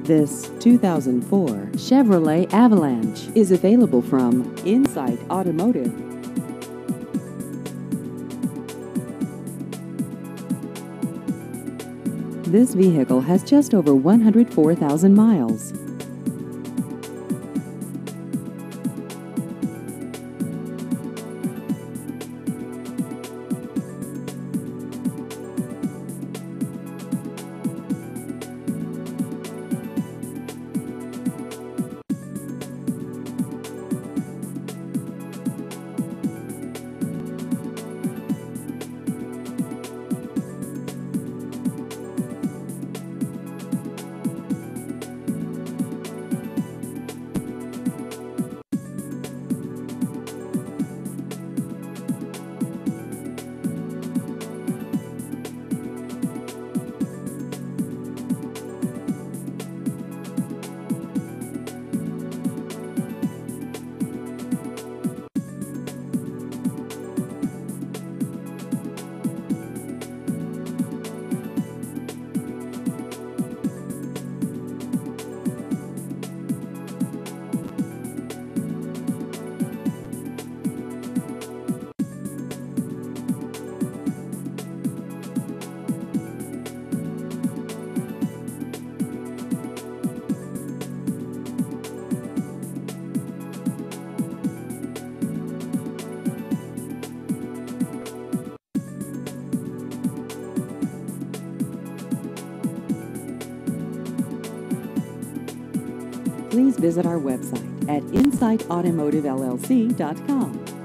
This 2004 Chevrolet Avalanche is available from Insight Automotive. This vehicle has just over 104,000 miles. Please visit our website at insightautomotivellc.com.